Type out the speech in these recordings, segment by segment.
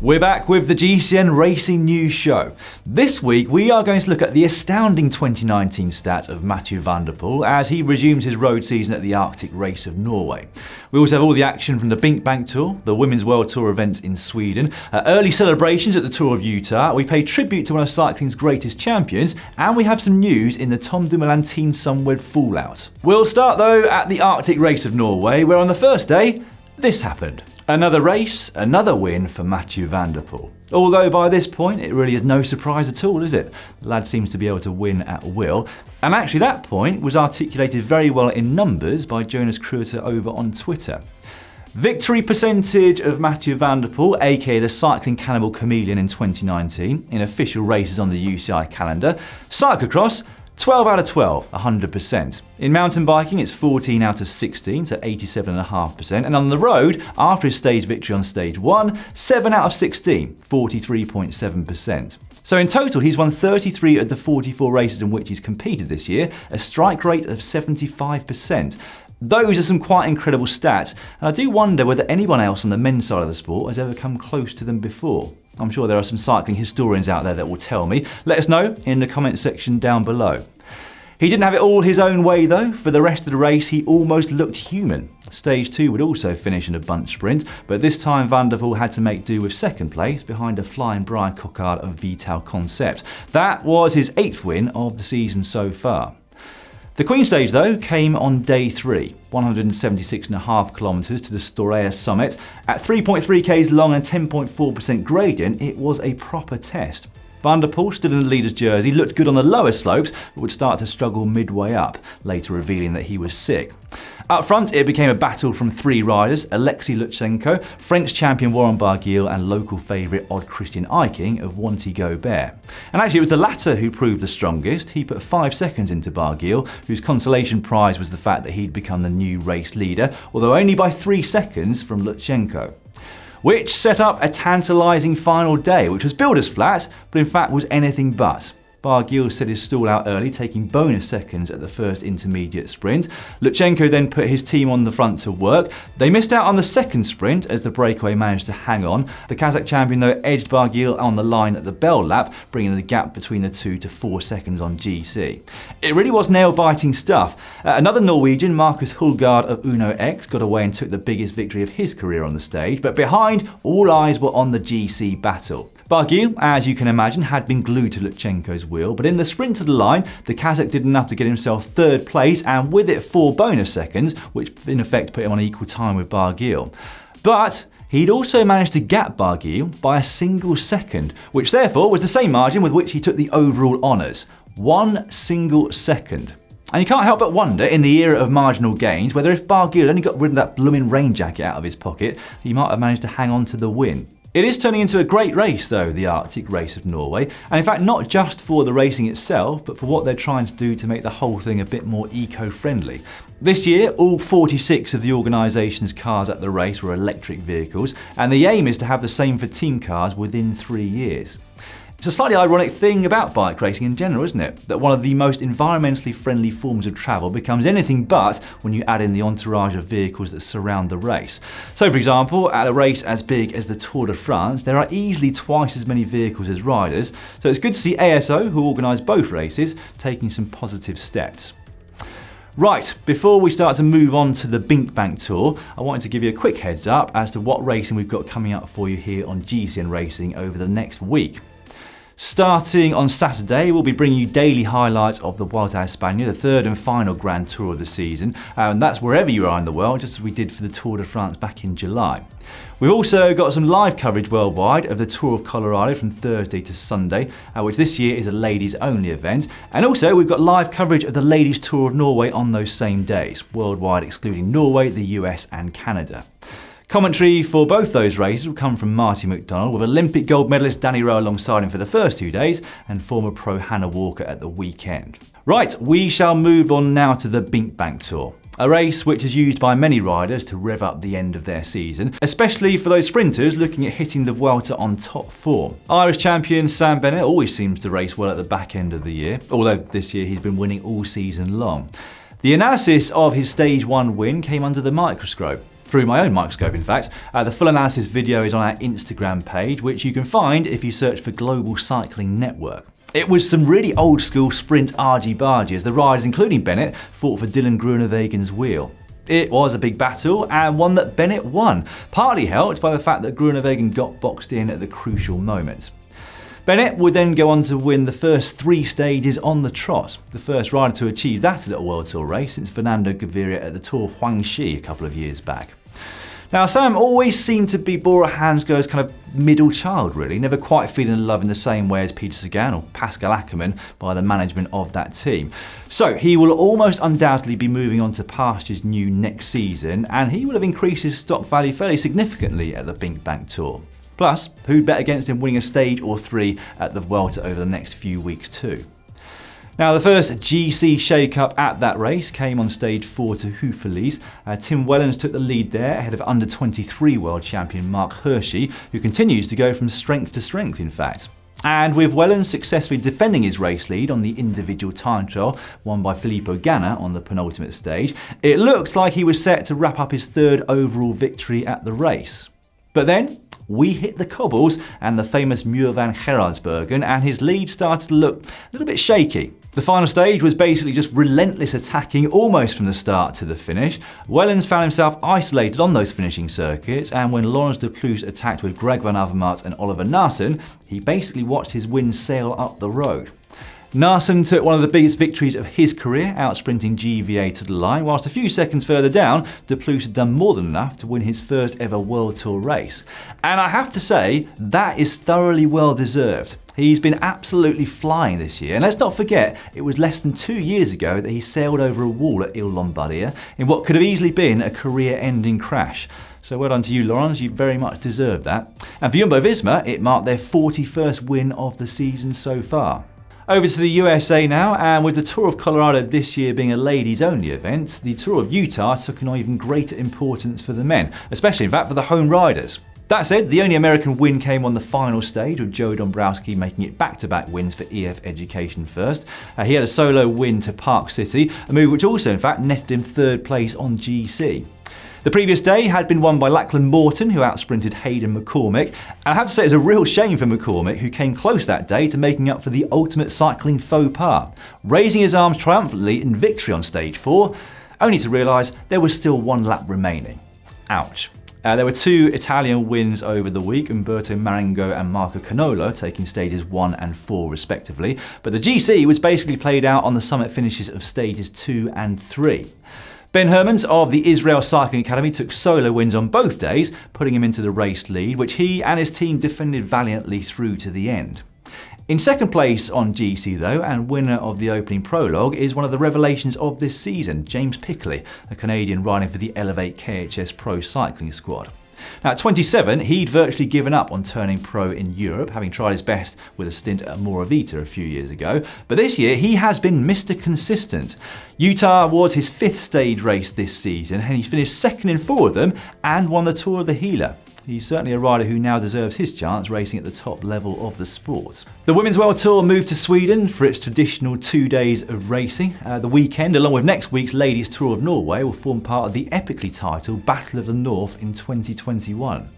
We're back with the GCN Racing News Show. This week we are going to look at the astounding 2019 stats of Mathieu van der Poel as he resumes his road season at the Arctic Race of Norway. We also have all the action from the BinkBank Tour, the Women's World Tour events in Sweden, early celebrations at the Tour of Utah, we pay tribute to one of cycling's greatest champions, and we have some news in the Tom Dumoulin Team Sunweb fallout. We'll start though at the Arctic Race of Norway, where on the first day, this happened. Another race, another win for Mathieu van der Poel. Although by this point, it really is no surprise at all, is it? The lad seems to be able to win at will. And actually that point was articulated very well in numbers by Jonas Kruiter over on Twitter. Victory percentage of Mathieu van der Poel, aka the cycling cannibal chameleon in 2019, in official races on the UCI calendar. Cyclocross, 12 out of 12, 100%. In mountain biking, it's 14 out of 16, so 87.5%. And on the road, after his stage victory on stage 1, 7 out of 16, 43.7%. So in total, he's won 33 of the 44 races in which he's competed this year, a strike rate of 75%. Those are some quite incredible stats, and I do wonder whether anyone else on the men's side of the sport has ever come close to them before. I'm sure there are some cycling historians out there that will tell me. Let us know in the comment section down below. He didn't have it all his own way though. For the rest of the race, he almost looked human. Stage 2 would also finish in a bunch sprint, but this time Van der Poel had to make do with second place behind a flying Brian Cockard of Vital Concept. That was his 8th win of the season so far. The Queen stage though came on day 3, 176.5 kilometres to the Storea summit. At 3.3 k's long and 10.4% gradient, it was a proper test. Van der Poel, still in the leader's jersey, looked good on the lower slopes, but would start to struggle midway up, later revealing that he was sick. Up front, it became a battle from 3 riders, Alexei Lutsenko, French champion Warren Barguil, and local favourite Odd Christian Eiking of Wanty Gobert. And actually it was the latter who proved the strongest. He put 5 seconds into Barguil, whose consolation prize was the fact that he'd become the new race leader, although only by 3 seconds from Lutsenko. Which set up a tantalising final day, which was billed as flat, but in fact was anything but. Barguil set his stall out early, taking bonus seconds at the first intermediate sprint. Lutsenko then put his team on the front to work. They missed out on the second sprint as the breakaway managed to hang on. The Kazakh champion though edged Barguil on the line at the bell lap, bringing the gap between the two to 4 seconds on GC. It really was nail-biting stuff. Another Norwegian, Markus Hulgaard of Uno X, got away and took the biggest victory of his career on the stage, but behind, all eyes were on the GC battle. Barguil, as you can imagine, had been glued to Lutsenko's wheel, but in the sprint to the line, the Kazakh did enough to get himself 3rd place, and with it 4 bonus seconds, which in effect put him on equal time with Barguil. But he'd also managed to gap Barguil by a single second, which therefore was the same margin with which he took the overall honours. 1 single second. And you can't help but wonder, in the era of marginal gains, whether if Barguil had only got rid of that blooming rain jacket out of his pocket, he might have managed to hang on to the win. It is turning into a great race though, the Arctic Race of Norway, and in fact not just for the racing itself, but for what they're trying to do to make the whole thing a bit more eco-friendly. This year, all 46 of the organisation's cars at the race were electric vehicles, and the aim is to have the same for team cars within 3 years. It's a slightly ironic thing about bike racing in general, isn't it? That one of the most environmentally friendly forms of travel becomes anything but when you add in the entourage of vehicles that surround the race. So for example, at a race as big as the Tour de France, there are easily twice as many vehicles as riders, so it's good to see ASO, who organise both races, taking some positive steps. Right, before we start to move on to the BinkBank Tour, I wanted to give you a quick heads up as to what racing we've got coming up for you here on GCN Racing over the next week. Starting on Saturday, we'll be bringing you daily highlights of the Vuelta a España, the 3rd and final Grand Tour of the season, and that's wherever you are in the world, just as we did for the Tour de France back in July. We've also got some live coverage worldwide of the Tour of Colorado from Thursday to Sunday, which this year is a ladies only event, and also we've got live coverage of the Ladies Tour of Norway on those same days, worldwide excluding Norway, the US and Canada. Commentary for both those races will come from Marty McDonald, with Olympic gold medalist Danny Rowe alongside him for the first 2 days, and former pro Hannah Walker at the weekend. Right, we shall move on now to the BinkBank Tour. A race which is used by many riders to rev up the end of their season, especially for those sprinters looking at hitting the Vuelta on top form. Irish champion Sam Bennett always seems to race well at the back end of the year, although this year he's been winning all season long. The analysis of his stage 1 win came under the microscope. through my own microscope in fact. The full analysis video is on our Instagram page, which you can find if you search for Global Cycling Network. It was some really old school sprint argy-bargy as the riders, including Bennett, fought for Dylan Groenewegen's wheel. It was a big battle and one that Bennett won, partly helped by the fact that Groenewegen got boxed in at the crucial moment. Bennett would then go on to win the first 3 stages on the trot, the first rider to achieve that at a World Tour race since Fernando Gaviria at the Tour of Huangxi a couple of years back. Now, Sam always seemed to be Bora Hansgrohe's kind of middle child, really, never quite feeling love in the same way as Peter Sagan or Pascal Ackermann by the management of that team. So he will almost undoubtedly be moving on to pastures new next season, and he will have increased his stock value fairly significantly at the BinkBank Tour. Plus, who'd bet against him winning a stage or 3 at the Vuelta over the next few weeks too? Now, the first GC shake-up at that race came on stage 4 to Houffalize. Tim Wellens took the lead there ahead of under-23 world champion Mark Hirschi, who continues to go from strength to strength, in fact. And with Wellens successfully defending his race lead on the individual time trial won by Filippo Ganna on the penultimate stage, it looked like he was set to wrap up his 3rd overall victory at the race. But then, we hit the cobbles and the famous Muur van Gerardsbergen, and his lead started to look a little bit shaky. The final stage was basically just relentless attacking almost from the start to the finish. Wellens found himself isolated on those finishing circuits, and when Laurens de Plus attacked with Greg van Avermaet and Oliver Naesen, he basically watched his win sail up the road. Naesen took one of the biggest victories of his career, out-sprinting GVA to the line, whilst a few seconds further down, de Plus had done more than enough to win his first ever World Tour race. And I have to say, that is thoroughly well deserved. He's been absolutely flying this year, and let's not forget, it was less than 2 years ago that he sailed over a wall at Il Lombardia in what could have easily been a career-ending crash. So well done to you, Laurens, you very much deserve that. And for Jumbo-Visma, it marked their 41st win of the season so far. Over to the USA now, and with the Tour of Colorado this year being a ladies-only event, the Tour of Utah took on even greater importance for the men, especially in fact for the home riders. That said, the only American win came on the final stage, with Joe Dombrowski making it back-to-back wins for EF Education First. He had a solo win to Park City, a move which also in fact netted him 3rd place on GC. The previous day had been won by Lachlan Morton, who outsprinted Hayden McCormick. And I have to say, it's a real shame for McCormick, who came close that day to making up for the ultimate cycling faux pas, raising his arms triumphantly in victory on stage 4, only to realise there was still 1 lap remaining. Ouch. There were 2 Italian wins over the week, Umberto Marengo and Marco Canolo taking stages 1 and 4 respectively, but the GC was basically played out on the summit finishes of stages 2 and 3. Ben Hermans of the Israel Cycling Academy took solo wins on both days, putting him into the race lead, which he and his team defended valiantly through to the end. In second place on GC though, and winner of the opening prologue, is one of the revelations of this season, James Pickley, a Canadian riding for the Elevate KHS Pro Cycling Squad. Now at 27, he'd virtually given up on turning pro in Europe, having tried his best with a stint at Moravita a few years ago, but this year he has been Mr. Consistent. Utah was his 5th stage race this season, and he finished 2nd in 4 of them and won the Tour of the Gila. He's certainly a rider who now deserves his chance racing at the top level of the sport. The Women's World Tour moved to Sweden for its traditional 2 days of racing. The weekend, along with next week's Ladies Tour of Norway, will form part of the epically titled Battle of the North in 2021.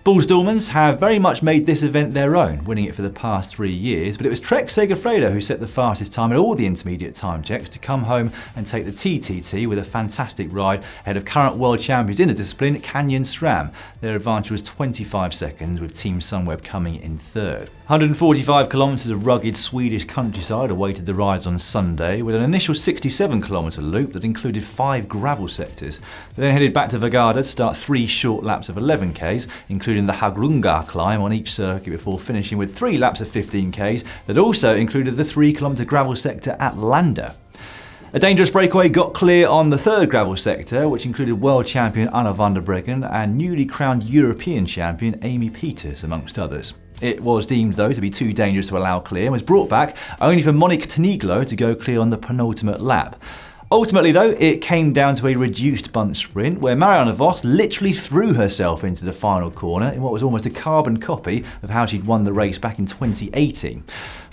Bulls Dormans have very much made this event their own, winning it for the past 3 years, but it was Trek Segafredo who set the fastest time in all the intermediate time checks to come home and take the TTT with a fantastic ride ahead of current world champions in the discipline, Canyon SRAM. Their advantage was 25 seconds, with Team Sunweb coming in 3rd. 145 kilometres of rugged Swedish countryside awaited the rides on Sunday, with an initial 67-kilometre loop that included 5 gravel sectors. They then headed back to Vagada to start 3 short laps of 11Ks, including the Hagrunga climb on each circuit, before finishing with 3 laps of 15Ks that also included the 3-kilometre gravel sector at Landa. A dangerous breakaway got clear on the 3rd gravel sector, which included world champion Anna van der Breggen and newly crowned European champion Amy Peters, amongst others. It was deemed, though, to be too dangerous to allow clear and was brought back only for Monique Teniglo to go clear on the penultimate lap. Ultimately though, it came down to a reduced bunch sprint where Marianne Vos literally threw herself into the final corner in what was almost a carbon copy of how she'd won the race back in 2018.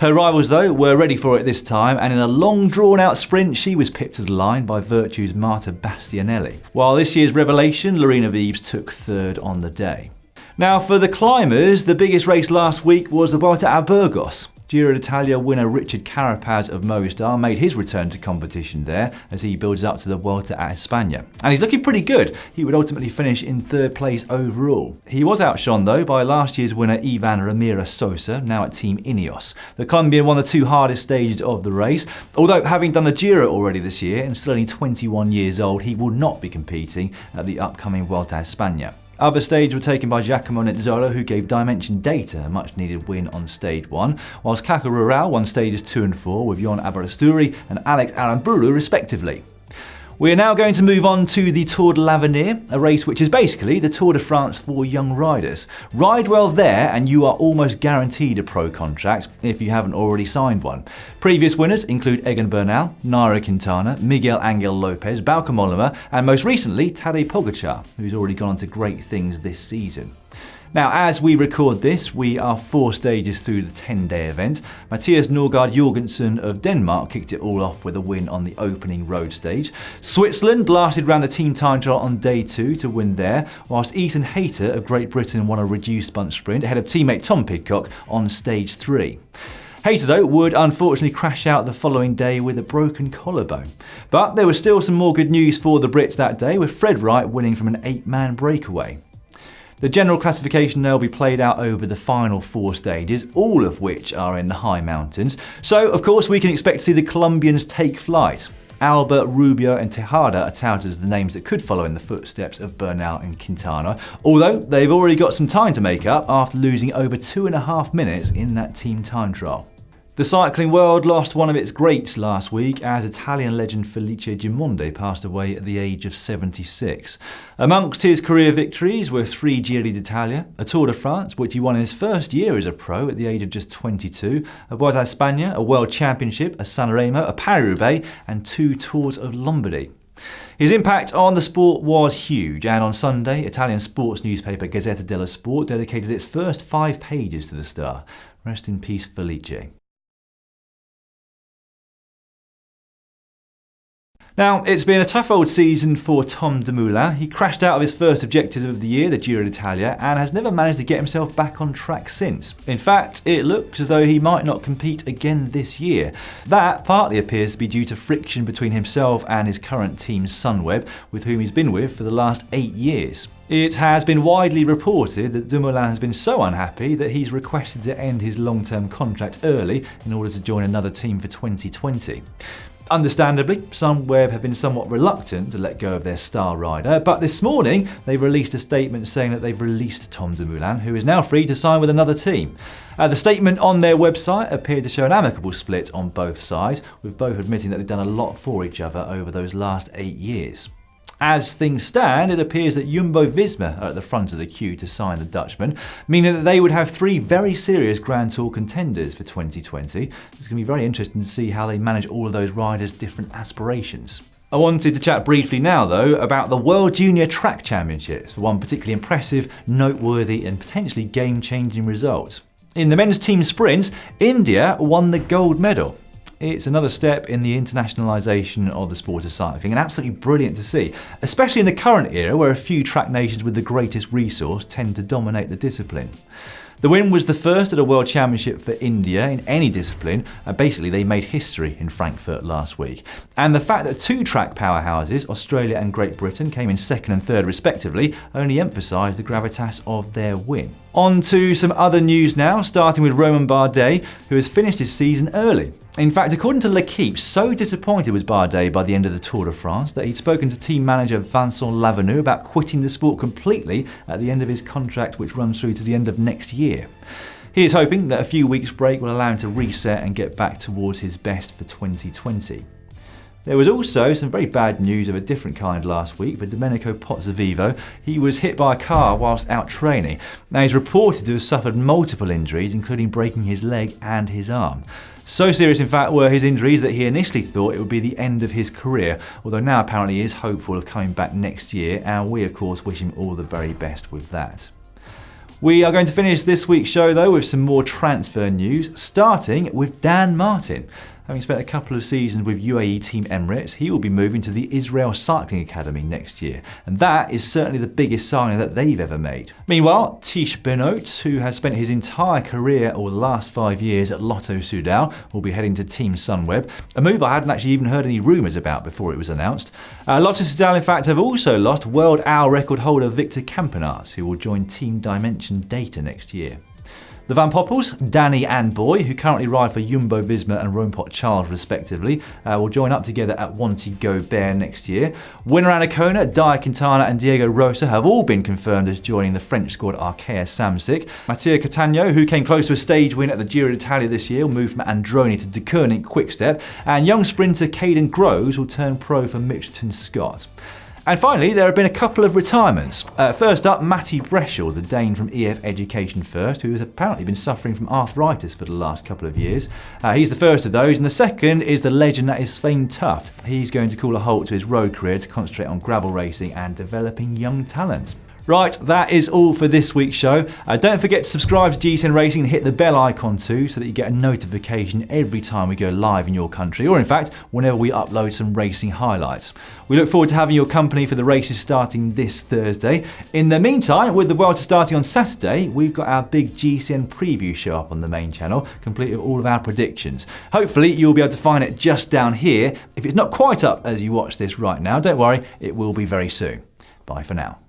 Her rivals though were ready for it this time, and in a long drawn out sprint she was pipped to the line by Virtue's Marta Bastianelli. While this year's revelation, Lorena Wiebes, took third on the day. Now for the climbers, the biggest race last week was the Vuelta a Burgos. Giro d'Italia winner Richard Carapaz of Movistar made his return to competition there as he builds up to the Vuelta a España. And he's looking pretty good. He would ultimately finish in third place overall. He was outshone though by last year's winner Ivan Ramirez Sosa, now at Team Ineos. The Colombian won the two hardest stages of the race. Although having done the Giro already this year and still only 21 years old, he will not be competing at the upcoming Vuelta a España. Other stages were taken by Giacomo Nizzolo, who gave Dimension Data a much needed win on stage 1, whilst Caco Rural won stages 2 and 4 with Jon Aberasturi and Alex Aramburu respectively. We are now going to move on to the Tour de l'Avenir, a race which is basically the Tour de France for young riders. Ride well there and you are almost guaranteed a pro contract if you haven't already signed one. Previous winners include Egan Bernal, Nairo Quintana, Miguel Angel Lopez, Bauke Mollema, and most recently Tadej Pogačar, who's already gone on to great things this season. Now, as we record this, we are 4 stages through the 10-day event. Mathias Norgard Jorgensen of Denmark kicked it all off with a win on the opening road stage. Switzerland blasted round the team time trial on day 2 to win there, whilst Ethan Hayter of Great Britain won a reduced bunch sprint ahead of teammate Tom Pidcock on stage 3. Hayter though would unfortunately crash out the following day with a broken collarbone. But there was still some more good news for the Brits that day, with Fred Wright winning from an 8-man breakaway. The general classification there will be played out over the final 4 stages, all of which are in the high mountains. So, of course, we can expect to see the Colombians take flight. Alba, Rubio and Tejada are touted as the names that could follow in the footsteps of Bernal and Quintana, although they've already got some time to make up after losing over 2.5 minutes in that team time trial. The cycling world lost one of its greats last week as Italian legend Felice Gimondi passed away at the age of 76. Amongst his career victories were 3 Giri d'Italia, a Tour de France, which he won in his first year as a pro at the age of just 22, a Vuelta a España, a World Championship, a Sanremo, a Paris-Roubaix, and 2 Tours of Lombardy. His impact on the sport was huge, and on Sunday, Italian sports newspaper Gazzetta dello Sport dedicated its first 5 pages to the star. Rest in peace, Felice. Now, it's been a tough old season for Tom Dumoulin. He crashed out of his first objective of the year, the Giro d'Italia, and has never managed to get himself back on track since. In fact, it looks as though he might not compete again this year. That partly appears to be due to friction between himself and his current team Sunweb, with whom he's been with for the last 8 years. It has been widely reported that Dumoulin has been so unhappy that he's requested to end his long-term contract early in order to join another team for 2020. Understandably, Sunweb have been somewhat reluctant to let go of their star rider, but this morning they released a statement saying that they've released Tom Dumoulin, who is now free to sign with another team. The statement on their website appeared to show an amicable split on both sides, with both admitting that they've done a lot for each other over those last 8 years. As things stand, it appears that Jumbo-Visma are at the front of the queue to sign the Dutchman, meaning that they would have 3 very serious Grand Tour contenders for 2020. It's going to be very interesting to see how they manage all of those riders' different aspirations. I wanted to chat briefly now, though, about the World Junior Track Championships for one particularly impressive, noteworthy and potentially game-changing result. In the men's team sprint, India won the gold medal. It's another step in the internationalisation of the sport of cycling, and absolutely brilliant to see, especially in the current era where a few track nations with the greatest resource tend to dominate the discipline. The win was the first at a World Championship for India in any discipline. Basically, they made history in Frankfurt last week. And the fact that 2 track powerhouses, Australia and Great Britain, came in 2nd and 3rd respectively, only emphasised the gravitas of their win. On to some other news now, starting with Romain Bardet, who has finished his season early. In fact, according to L'Équipe, so disappointed was Bardet by the end of the Tour de France that he'd spoken to team manager Vincent Lavenu about quitting the sport completely at the end of his contract, which runs through to the end of next year. He is hoping that a few weeks' break will allow him to reset and get back towards his best for 2020. There was also some very bad news of a different kind last week for Domenico Pozzovivo. He was hit by a car whilst out training. Now he's reported to have suffered multiple injuries, including breaking his leg and his arm. So serious, in fact, were his injuries that he initially thought it would be the end of his career, although now apparently he is hopeful of coming back next year, and we of course wish him all the very best with that. We are going to finish this week's show though with some more transfer news, starting with Dan Martin. Having spent a couple of seasons with UAE Team Emirates, he will be moving to the Israel Cycling Academy next year, and that is certainly the biggest signing that they've ever made. Meanwhile, Tish Benoit, who has spent his entire career or the last 5 years at Lotto Soudal, will be heading to Team Sunweb, a move I hadn't actually even heard any rumours about before it was announced. Lotto Soudal, in fact, have also lost world hour record holder Victor Campenaerts, who will join Team Dimension Data next year. The Van Poppels, Danny and Boy, who currently ride for Jumbo-Visma and Roompot Charles respectively, will join up together at Wanty Gobert next year. Winner Annacona, Dia Quintana and Diego Rosa have all been confirmed as joining the French squad Arkea Samsic. Mathieu Catagno, who came close to a stage win at the Giro d'Italia this year, will move from Androni to Deceuninck Quickstep, and young sprinter Caden Groves will turn pro for Mitchelton Scott. And finally, there have been a couple of retirements. First up, Matti Breschel, the Dane from EF Education First, who has apparently been suffering from arthritis for the last couple of years. He's the first of those, and the second is the legend that is Svein Tuft. He's going to call a halt to his road career to concentrate on gravel racing and developing young talent. Right, that is all for this week's show. Don't forget to subscribe to GCN Racing and hit the bell icon too, so that you get a notification every time we go live in your country, or in fact, whenever we upload some racing highlights. We look forward to having your company for the races starting this Thursday. In the meantime, with the WorldTour starting on Saturday, we've got our big GCN preview show up on the main channel, complete with all of our predictions. Hopefully, you'll be able to find it just down here. If it's not quite up as you watch this right now, don't worry, it will be very soon. Bye for now.